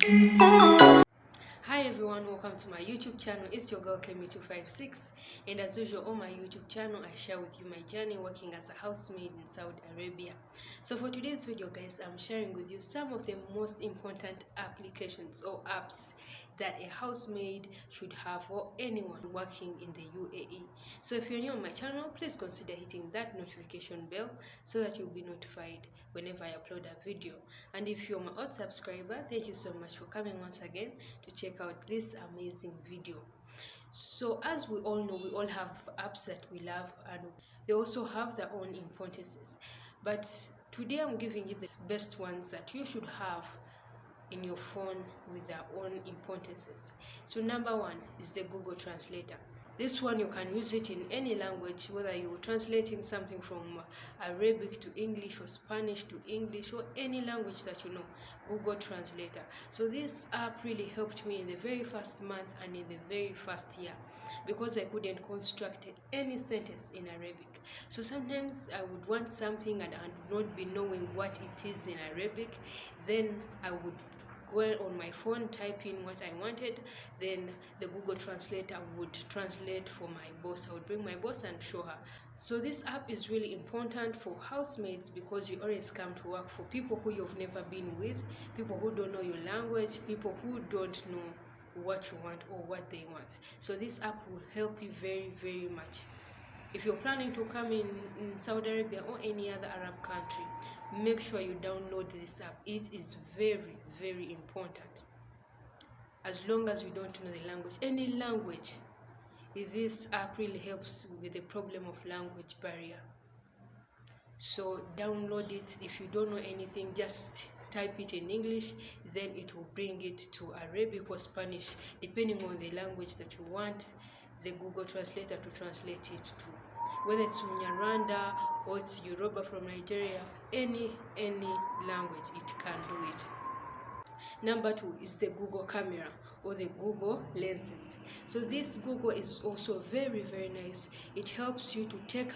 Hi everyone, welcome to my YouTube channel. It's your girl Kemi256, and as usual on my YouTube channel I share with you my journey working as a housemaid in Saudi Arabia. So for today's video guys, I'm sharing with you some of the most important applications or apps that a housemaid should have, or anyone working in the UAE. So if you're new on my channel, please consider hitting that notification bell so that you'll be notified whenever I upload a video. And if you're my old subscriber, thank you so much for coming once again to check out this amazing video. So as we all know, we all have apps that we love, and they also have their own importances, but today I'm giving you the best ones that you should have in your phone with their own importances. So number one is the Google Translator. This one you can use it in any language, whether you're translating something from Arabic to English or Spanish to English or any language that you know. Google Translator. So this app really helped me in the very first month and in the very first year, because I couldn't construct any sentence in Arabic. So sometimes I would want something and I would not be knowing what it is in Arabic. Then I would go on my phone, type in what I wanted, then the Google Translator would translate for my boss. I would bring my boss and show her. So this app is really important for housemates, because you always come to work for people who you've never been with, people who don't know your language, people who don't know what you want or what they want. So this app will help you very, very much. If you're planning to come in Saudi Arabia or any other Arab country, make sure you download this app. It is very, very important. As long as you don't know the language, any language, this app really helps with the problem of language barrier. So download it. If you don't know anything, just type it in English, then it will bring it to Arabic or Spanish, depending on the language that you want the Google Translator to translate it to. Whether it's Rwanda or it's Yoruba from Nigeria, any language, it can do it. Number two is the Google camera or the Google lenses. So this Google is also very, very nice. It helps you to take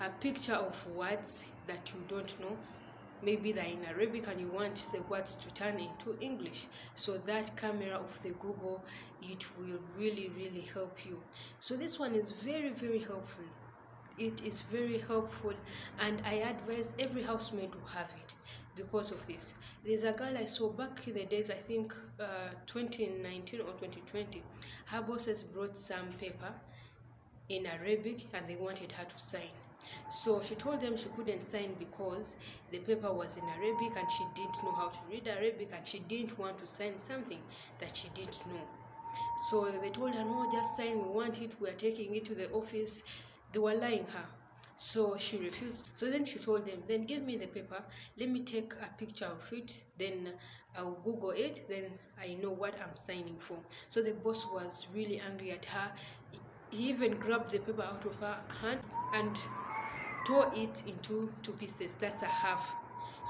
a picture of words that you don't know. Maybe they're in Arabic and you want the words to turn into English. So that camera of the Google, it will really, really help you. So this one is very, very helpful. It is very helpful, and I advise every housemaid to have it because of this. There's a girl I saw back in the days, I think 2019 or 2020. Her bosses brought some paper in Arabic and they wanted her to sign. So she told them she couldn't sign because the paper was in Arabic and she didn't know how to read Arabic, and she didn't want to sign something that she didn't know. So they told her, no, just sign, we want it, we are taking it to the office. They were lying her. So she refused. So then she told them, then give me the paper, let me take a picture of it, then I'll Google it, then I know what I'm signing for. So the boss was really angry at her. He even grabbed the paper out of her hand and tore it into two pieces. That's a half.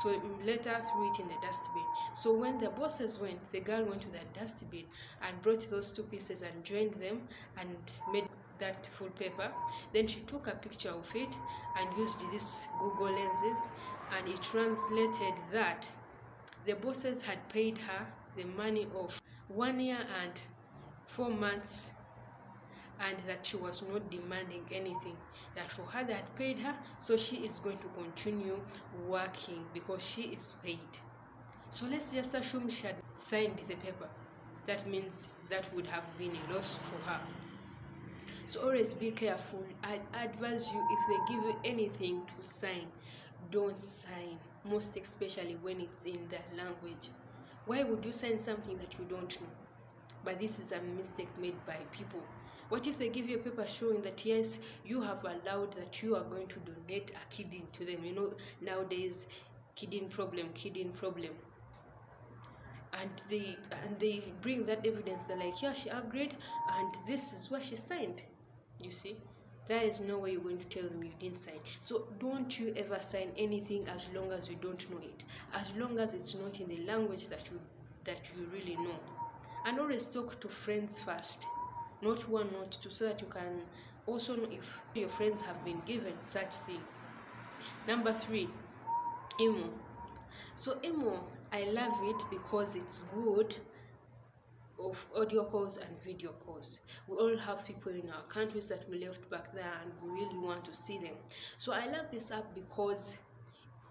So later threw it in the dustbin. So when the bosses went, the girl went to the dustbin and brought those two pieces and joined them and made that full paper. Then she took a picture of it and used this Google lenses, and it translated that the bosses had paid her the money of 1 year and 4 months, and that she was not demanding anything, that for her they had paid her, so she is going to continue working because she is paid. So let's just assume she had signed the paper. That means that would have been a loss for her. So always be careful. I advise you, if they give you anything to sign, don't sign, most especially when it's in their language. Why would you sign something that you don't know? But this is a mistake made by people. What if they give you a paper showing that yes, you have allowed that you are going to donate a kidney to them? You know, nowadays, kidney problem, and they bring that evidence. They're like, yeah, she agreed, and this is what she signed. You see, there is no way you're going to tell them you didn't sign. So don't you ever sign anything as long as you don't know it, as long as it's not in the language that you really know. And always talk to friends first, not one, not two, so that you can also know if your friends have been given such things. Number three, emo. So emo I love it because it's good of audio calls and video calls. We all have people in our countries that we left back there and we really want to see them. So I love this app because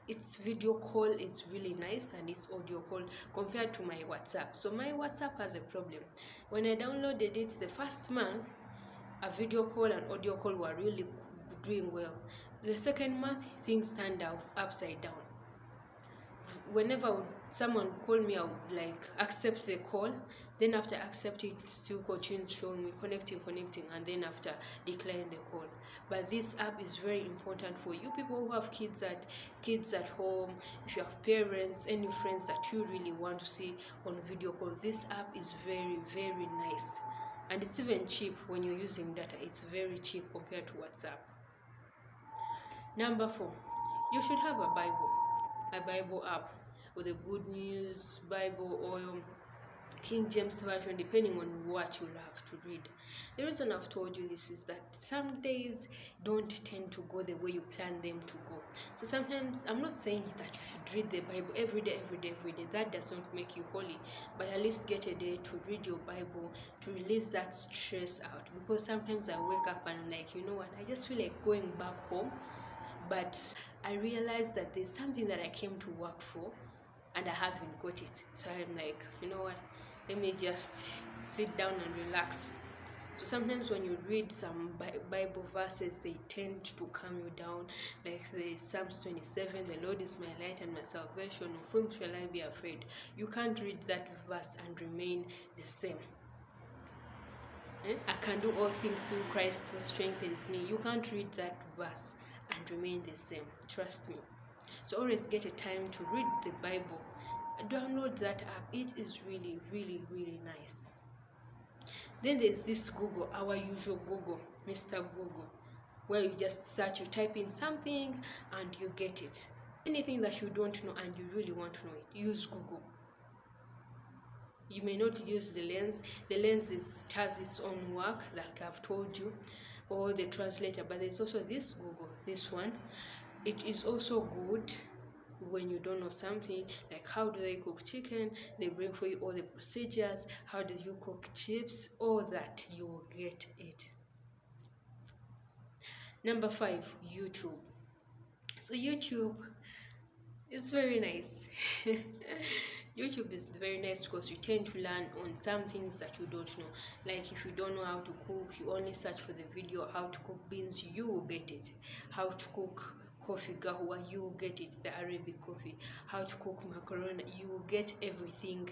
its video call is really nice and its audio call compared to my WhatsApp. So my WhatsApp has a problem. When I downloaded it the first month, a video call and audio call were really doing well. The second month, things turned out upside down. Whenever someone call me, I would like accept the call, then after accepting it still continues showing me connecting, and then after decline the call. But this app is very important for you people who have kids at home. If you have parents, any friends that you really want to see on video call, this app is very, very nice. And it's even cheap when you're using data. It's very cheap compared to WhatsApp. Number 4, you should have a Bible app with a good news Bible or King James version, depending on what you love to read. The reason I've told you this is that some days don't tend to go the way you plan them to go. So sometimes, I'm not saying that you should read the Bible every day. That does not make you holy. But at least get a day to read your Bible, to release that stress out. Because sometimes I wake up and I'm like, you know what, I just feel like going back home. But I realized that there's something that I came to work for and I haven't got it. So I'm like, you know what, let me just sit down and relax. So sometimes when you read some Bible verses, they tend to calm you down. Like the Psalms 27, the Lord is my light and my salvation, of whom shall I be afraid? You can't read that verse and remain the same. I can do all things through Christ who strengthens me. You can't read that verse and remain the same. Trust me. So always get a time to read the Bible. Download that app. It is really, really, really nice. Then there's this Google, our usual Google, Mr. Google, where you just search, you type in something and you get it. Anything that you don't know and you really want to know it, use Google. You may not use the lens. The lens has its own work, like I've told you, or the translator, but there's also this Google, this one. It is also good when you don't know something, like how do they cook chicken, they bring for you all the procedures, how do you cook chips, all that, you will get it. Number 5, YouTube. So YouTube is very nice. YouTube is very nice because you tend to learn on some things that you don't know. Like if you don't know how to cook, you only search for the video how to cook beans, you will get it. How to cook coffee gahwa, you will get it, the Arabic coffee. How to cook macaroni, you will get everything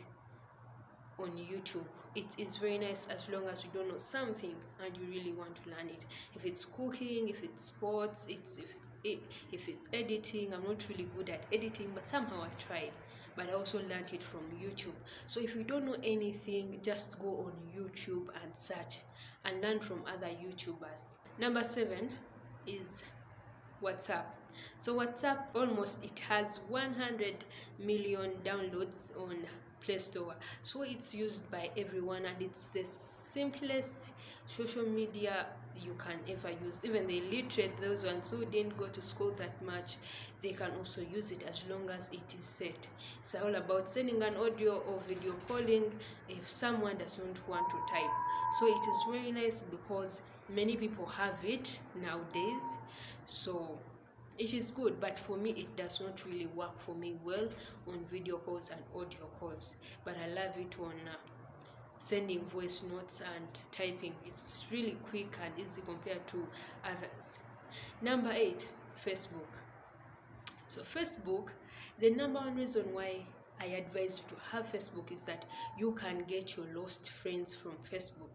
on YouTube. It is very nice as long as you don't know something and you really want to learn it. If it's cooking, if it's sports, if it's editing. I'm not really good at editing, but somehow I try. But I also learned it from YouTube. So if you don't know anything, just go on YouTube and search and learn from other YouTubers. Number 7 is WhatsApp. So WhatsApp, almost it has 100 million downloads on Play Store. So it's used by everyone and it's the simplest social media you can ever use. Even the illiterate, those ones who didn't go to school that much, they can also use it as long as it is set. It's all about sending an audio or video calling if someone doesn't want to type. So it is very nice because many people have it nowadays. So it is good, but for me it does not really work for me well on video calls and audio calls. But I love it on sending voice notes and typing. It's really quick and easy compared to others. Number 8, Facebook. So Facebook, the number one reason why I advise you to have Facebook is that you can get your lost friends from Facebook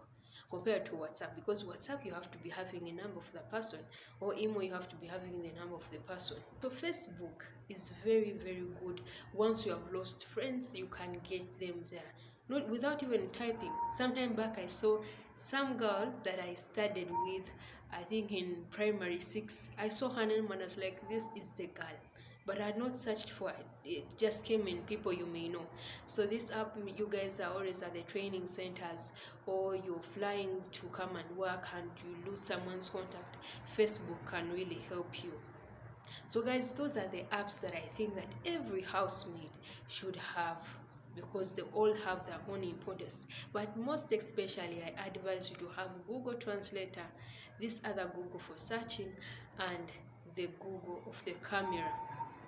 compared to WhatsApp, because WhatsApp you have to be having a number of the person, or email you have to be having the number of the person. So Facebook is very, very good. Once you have lost friends, you can get them there, not without even typing. Sometime back I saw some girl that I studied with, I think in primary 6. I saw her name and I was like, this is the girl. But I had not searched for it. It just came in people you may know. So this app, you guys are always at the training centers, or you're flying to come and work and you lose someone's contact, Facebook can really help you. So guys, those are the apps that I think that every housemaid should have, because they all have their own importance. But most especially, I advise you to have Google Translator, this other Google for searching, and the Google of the camera,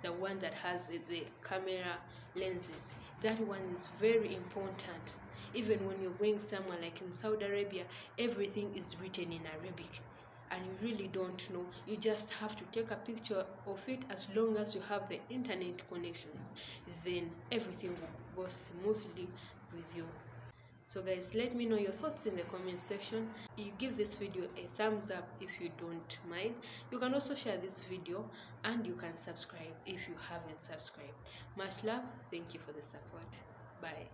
the one that has the camera lenses. That one is very important. Even when you're going somewhere like in Saudi Arabia, everything is written in Arabic and you really don't know, you just have to take a picture of it. As long as you have the internet connections, then everything will go smoothly with you. So guys, let me know your thoughts in the comment section. You give this video a thumbs up if you don't mind. You can also share this video, and you can subscribe if you haven't subscribed. Much love. Thank you for the support. Bye.